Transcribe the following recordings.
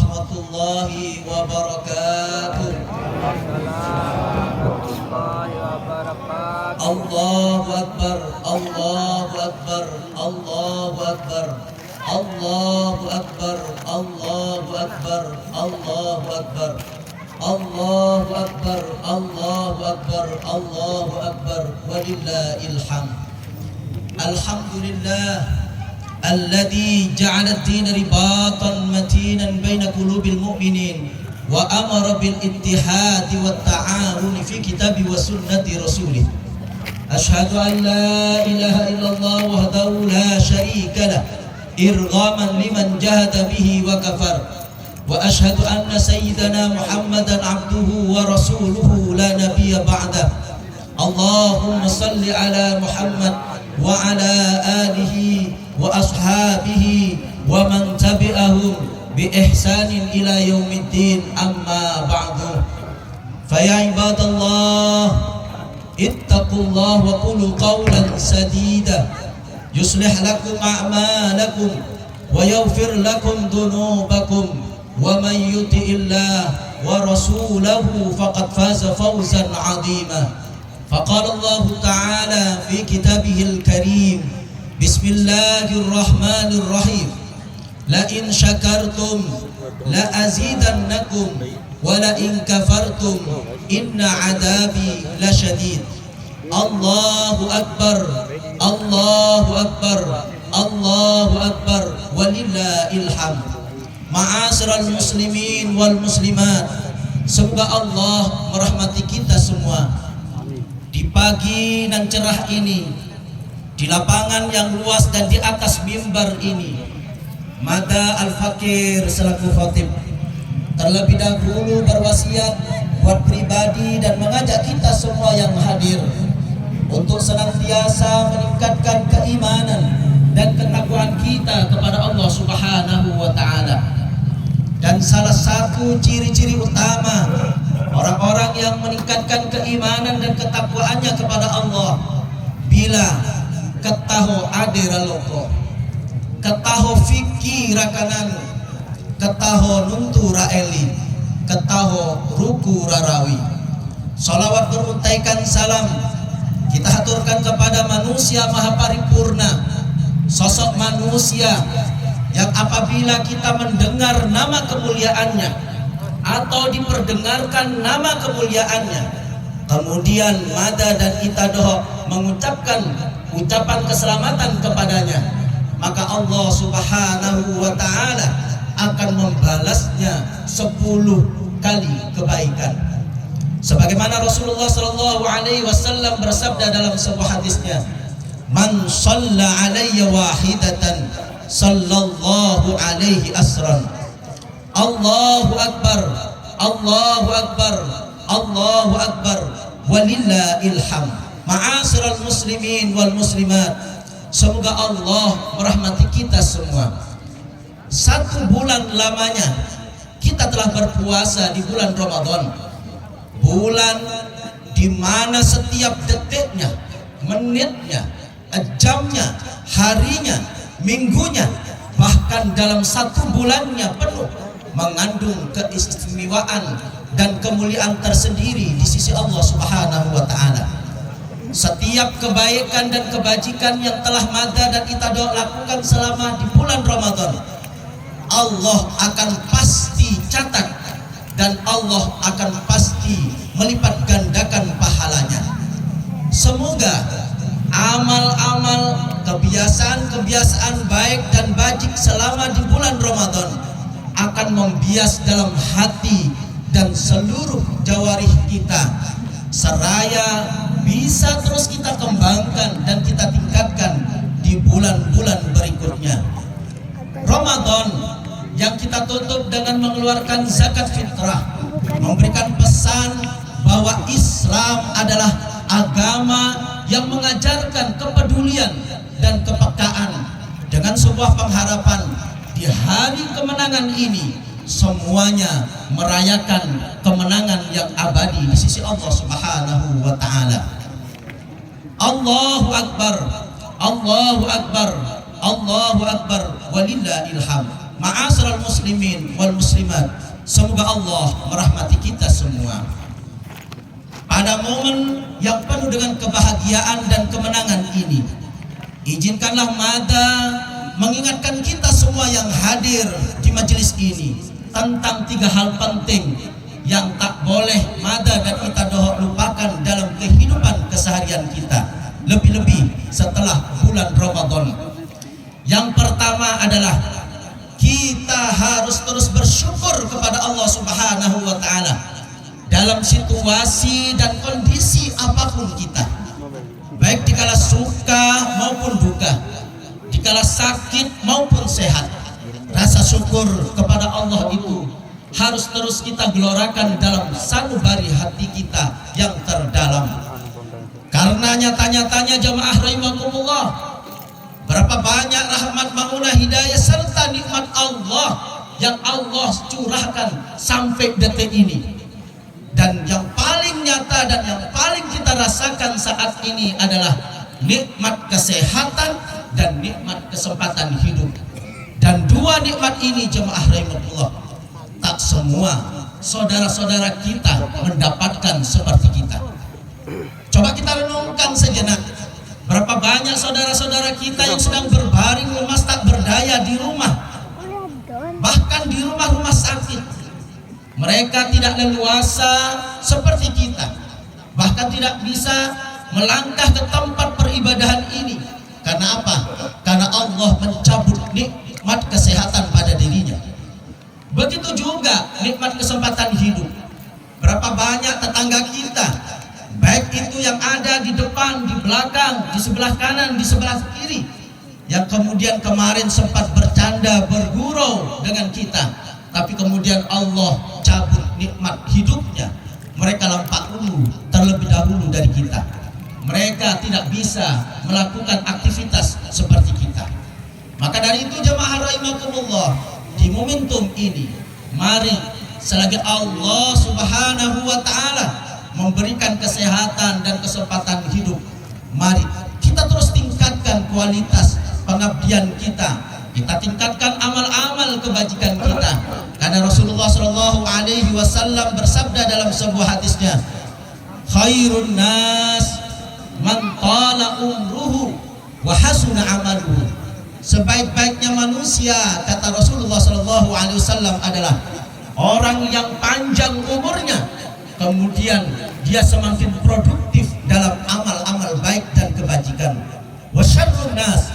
warahmatullahi wabarakatuh. Allahu Akbar, Allahu Akbar, Allahu Akbar, Allahu Akbar, Allahu Akbar, Allahu Akbar, Allahu Akbar, Allahu Akbar, Allahu Akbar, walillahil hamd. Alhamdulillah alladzi ja'ala ad-din ribatan matinan baina qulubil mu'minin wa amara bil ittihadi wat ta'awun fi kitabi wa sunnati rasulih. Ashhadu an la ilaha illallah wahdahu la syarika lah irghaman liman jahada bihi wa kafar, wa ashhadu anna sayyidana Muhammadan abduhu wa rasuluhu la nabiyya ba'dah. Allahumma salli ala Muhammad wa ala alihi wa ashabihi wa man tabi'ahum bi ihsanin ila yaumiddin, amma ba'du. Fa ya ibadallah, ittaqullah wa qulu qawlan sadida yuslih lakum a'malakum wa yaghfir lakum dhunubakum, wa man yuti'illah wa rasulahu faqad faza fawzan 'azima. Faqala Allah ta'ala fi kitabihil karim, bismillahirrahmanirrahim, la in syakartum la azidannakum wa la in kafartum inna adabi lasyadid. Allahu Akbar, Allahu Akbar, Allahu Akbar, walillahil hamd. Ma'asyiral muslimin wal muslimat, semoga Allah merahmati kita semua di pagi nan cerah ini, di lapangan yang luas dan di atas mimbar ini. Mada Al-Fakir selaku khatib terlebih dahulu berwasiat buat pribadi dan mengajak kita semua yang hadir untuk senantiasa meningkatkan keimanan dan ketakwaan kita kepada Allah Subhanahu wa ta'ala. Dan salah satu ciri-ciri utama orang-orang yang meningkatkan keimanan dan ketakwaannya kepada Allah, bila ketaho adera loko, ketaho fikir rakanan, ketaho nuntu raeli, ketaho ruku rarawi. Salawat beruntaikan salam kita haturkan kepada manusia maha paripurna, sosok manusia yang apabila kita mendengar nama kemuliaannya atau diperdengarkan nama kemuliaannya, kemudian mada dan itadoh mengucapkan ucapan keselamatan kepadanya, maka Allah Subhanahu wa ta'ala akan membalasnya 10 kali kebaikan. Sebagaimana Rasulullah sallallahu alaihi wasallam bersabda dalam sebuah hadisnya, man shalla alayya wahidatan sallallahu alaihi asran. Allahu Akbar, Allahu Akbar, Allahu Akbar, walillahil hamd. Ma'asyiral muslimin wal muslimat, semoga Allah merahmati kita semua. 1 bulan lamanya kita telah berpuasa di bulan Ramadan, bulan di mana setiap detiknya, menitnya, jamnya, harinya, minggunya, bahkan dalam 1 bulannya penuh mengandung keistimewaan dan kemuliaan tersendiri di sisi Allah Subhanahu wa ta'ala. Setiap kebaikan dan kebajikan yang telah mada dan kita lakukan selama di bulan Ramadan, Allah akan pasti catat dan Allah akan pasti melipat gandakan pahalanya. Semoga amal-amal, kebiasaan-kebiasaan baik dan bajik selama di bulan Ramadan akan membias dalam hati dan seluruh jawarih kita, seraya bisa terus kita kembangkan dan kita tingkatkan di bulan-bulan berikutnya. Ramadan yang kita tutup dengan mengeluarkan zakat fitrah, memberikan pesan bahwa Islam adalah agama yang mengajarkan kepedulian dan kepekaan, dengan sebuah pengharapan di hari kemenangan ini semuanya merayakan kemenangan yang abadi di sisi Allah Subhanahu wa ta'ala. Allahu Akbar, Allahu Akbar, Allahu Akbar, walillahil hamd. Ma'asyiral muslimin wal muslimat, semoga Allah merahmati kita semua. Pada momen yang penuh dengan kebahagiaan dan kemenangan ini, izinkanlah Mada mengingatkan kita semua yang hadir di majelis ini tentang 3 hal penting yang tak boleh Mada dan kita lupakan dalam kehidupan keseharian kita, lebih-lebih setelah bulan Ramadan. Yang pertama adalah kita harus terus bersyukur kepada Allah Subhanahu wa Ta'ala dalam situasi dan kondisi apapun kita, baik dikala suka maupun duka, dikala sakit maupun sehat. Rasa syukur kepada Allah itu harus terus kita gelorakan dalam sanubari hati kita yang terdalam. Karena nyata-nyatanya jamaah rahimakumullah, berapa banyak rahmat, maunah, hidayah serta nikmat Allah yang Allah curahkan sampai detik ini. Dan yang paling nyata dan yang paling kita rasakan saat ini adalah nikmat kesehatan dan nikmat kesempatan hidup. Dan 2 nikmat ini jemaah rahimahullah, tak semua saudara-saudara kita mendapatkan seperti kita. Coba kita renungkan sejenak, berapa banyak saudara-saudara kita yang sedang berbaring lemas tak berdaya di rumah, bahkan di rumah-rumah sakit. Mereka tidak leluasa seperti kita, bahkan tidak bisa melangkah ke tempat peribadahan ini. Karena apa? Karena Allah mencabut nikmat kesehatan pada dirinya. Begitu juga nikmat kesempatan hidup. Berapa banyak tetangga kita, baik itu yang ada di depan, di belakang, di sebelah kanan, di sebelah kiri, yang kemudian kemarin sempat bercanda, bergurau dengan kita, tapi kemudian Allah cabut nikmat hidupnya. Mereka lampak dulu, terlebih dahulu dari kita. Mereka tidak bisa melakukan aktivitas seperti kita. Maka dari itu jemaah rahimakumullah, di momentum ini, mari selagi Allah Subhanahu wa Ta'ala memberikan kesehatan dan kesempatan hidup, mari kita terus tingkatkan kualitas pengabdian kita. Kita tingkatkan amal-amal kebajikan kita. Karena Rasulullah Shallallahu Alaihi Wasallam bersabda dalam sebuah hadisnya, khairun nas man qala umruhu wa hasuna amaluhu. Sebaik-baiknya manusia, kata Rasulullah Shallallahu Alaihi Wasallam, adalah orang yang panjang umurnya, kemudian dia semakin produktif dalam amal-amal baik dan kebajikan. Wa syarrun nas,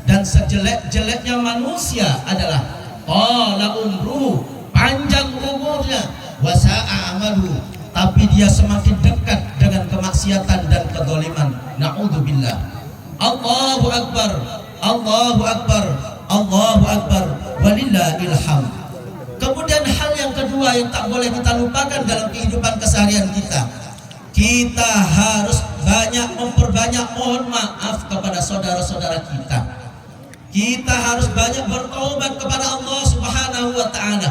dan sejelek-jeleknya manusia adalah qala umruhu, panjang umurnya, wa sa'a amalu, tapi dia semakin dekat dengan kemaksiatan dan kezaliman. Na'udzubillah. Allahu akbar, Allahu akbar, Allahu akbar, walillahil hamd. Kemudian hal yang kedua yang tak boleh kita lupakan dalam kehidupan keseharian kita, kita harus memperbanyak mohon maaf kepada saudara-saudara kita. Kita harus banyak bertobat kepada Allah Subhanahu wa Ta'ala.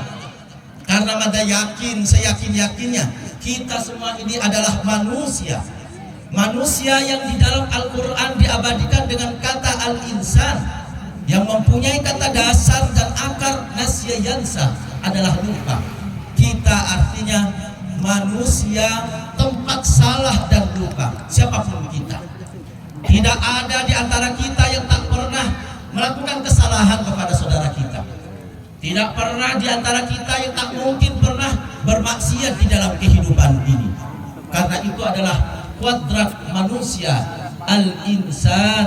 Karena Mada yakin, seyakin-yakinnya, kita semua ini adalah manusia. Manusia yang di dalam Al-Quran diabadikan dengan kata al-insan, yang mempunyai kata dasar dan akar nasya yansa, adalah lupa. Kita artinya manusia tempat salah dan lupa, siapapun kita. Tidak ada di antara kita yang tak pernah melakukan kesalahan kepada saudara kita. Tidak pernah di antara kita yang tak mungkin pernah bermaksiat di dalam kehidupan ini. Karena itu adalah kuadrat manusia, al-insan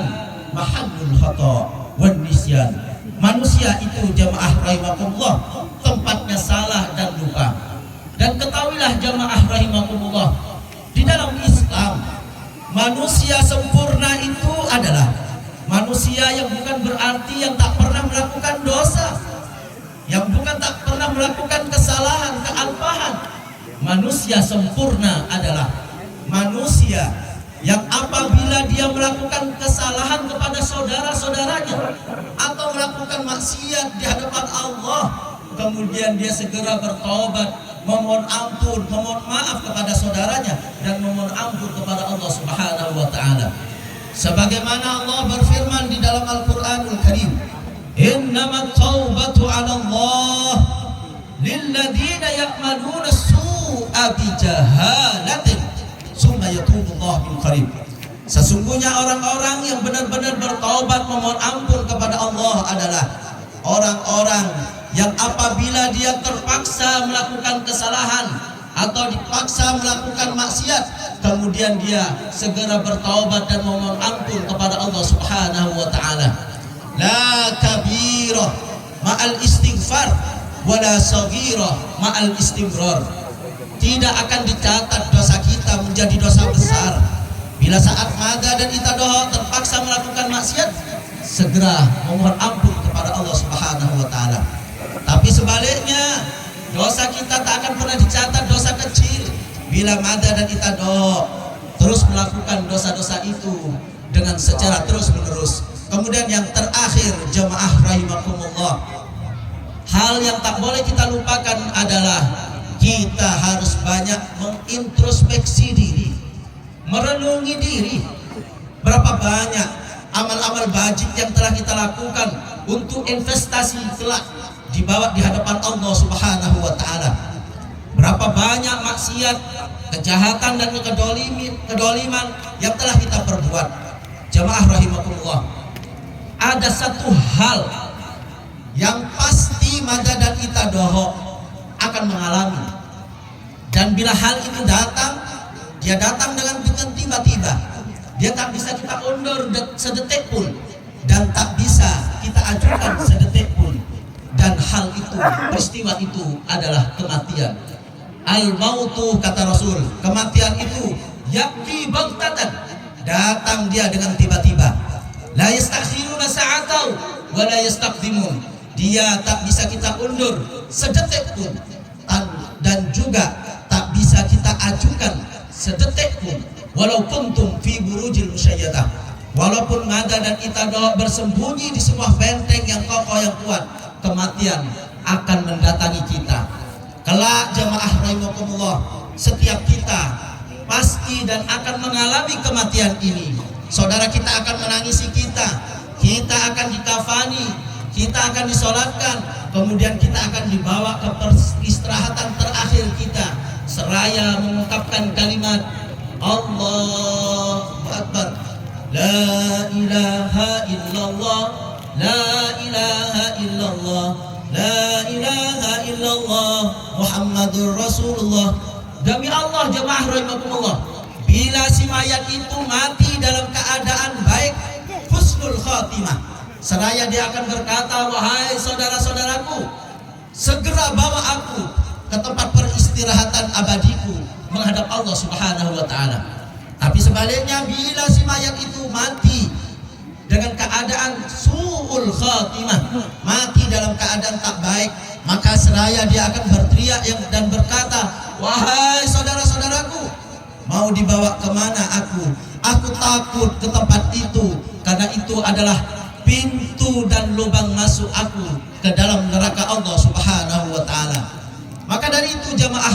mahallul khata wan nisyan. Manusia itu jamaah rahimakumullah tempatnya salah dan lupa. Dan ketahuilah jamaah rahimakumullah, di dalam Islam manusia sempurna itu adalah manusia yang bukan berarti yang tak pernah melakukan dosa, yang bukan tak pernah melakukan kesalahan, kealpahan. Manusia sempurna adalah manusia yang apabila dia melakukan kesalahan kepada saudara-saudaranya atau melakukan maksiat di hadapan Allah, kemudian dia segera bertobat, memohon ampun, memohon maaf kepada saudaranya, dan memohon ampun kepada Allah Subhanahu wa Ta'ala. Sebagaimana Allah berfirman di dalam Al-Quranul Karim, Innamat taubatu 'ala Allah lilladzina ya'maluna as-su'a bijahalatin summa yatubullahu min qarib. Sesungguhnya orang-orang yang benar-benar bertaubat memohon ampun kepada Allah adalah orang-orang yang apabila dia terpaksa melakukan kesalahan atau dipaksa melakukan maksiat, kemudian dia segera bertaubat dan memohon ampun kepada Allah Subhanahu wa taala. La kabirah ma'al istighfar wala saghirah ma'al istimrar. Tidak akan dicatat dosa kita menjadi dosa besar bila saat mada dan itadoh terpaksa melakukan maksiat, segera memohon ampun kepada Allah Subhanahu wa taala. Tapi sebaliknya, dosa kita tak akan pernah dicatat dosa kecil bila mada dan itadoh terus melakukan dosa-dosa itu dengan secara terus-menerus. Kemudian yang terakhir, jemaah rahimakumullah, hal yang tak boleh kita lupakan adalah kita harus banyak mengintrospeksi diri, merenungi diri. Berapa banyak amal-amal bajik yang telah kita lakukan untuk investasi kelak dibawa di hadapan Allah Subhanahu wa taala. Berapa banyak maksiat, kejahatan dan kedoliman yang telah kita perbuat. Jemaah rahimakumullah, ada satu hal yang pasti mada dan itadoh akan mengalami, dan bila hal itu datang, dia datang dengan tiba-tiba. Dia tak bisa kita undur sedetik pun, dan tak bisa kita ajukan sedetik pun. Dan hal itu, peristiwa itu adalah kematian. Al-mautu, kata Rasul, kematian itu ya'ti baghtatan, datang dia dengan tiba-tiba. La yastakhiruna sa'atau wa la yastaqdimun. Dia tak bisa kita undur sedetik pun, dan juga tak bisa kita ajukan sedetik pun. Walau kuntum fi burujil musyayyadah, walaupun mada dan itadoh bersembunyi di sebuah benteng yang kokoh yang kuat, kematian akan mendatangi kita. Kelak jemaah rahimakumullah, setiap kita pasti dan akan mengalami kematian ini. Saudara kita akan menangisi kita akan dikafani, kita akan disolatkan, kemudian kita akan dibawa ke peristirahatan terakhir kita, seraya mengungkapkan kalimat Allahu Akbar, la ilaha illallah, la ilaha illallah, la ilaha illallah, Muhammadur Rasulullah. Demi Allah jemaah rahimakumullah, bila si mayat itu mati dalam keadaan baik, husnul khatimah, seraya dia akan berkata, wahai saudara-saudaraku, segera bawa aku ke tempat peristirahatan abadiku menghadap Allah Subhanahu wa taala. Tapi sebaliknya, bila si mayat itu mati dengan keadaan su'ul khatimah, mati dalam keadaan tak baik, maka seraya dia akan berteriak dan berkata, wahai saudara-saudaraku, mau dibawa kemana aku? Aku takut ke tempat itu, karena itu adalah pintu dan lubang masuk aku ke dalam neraka Allah Subhanahu wa taala. Maka dari itu jemaah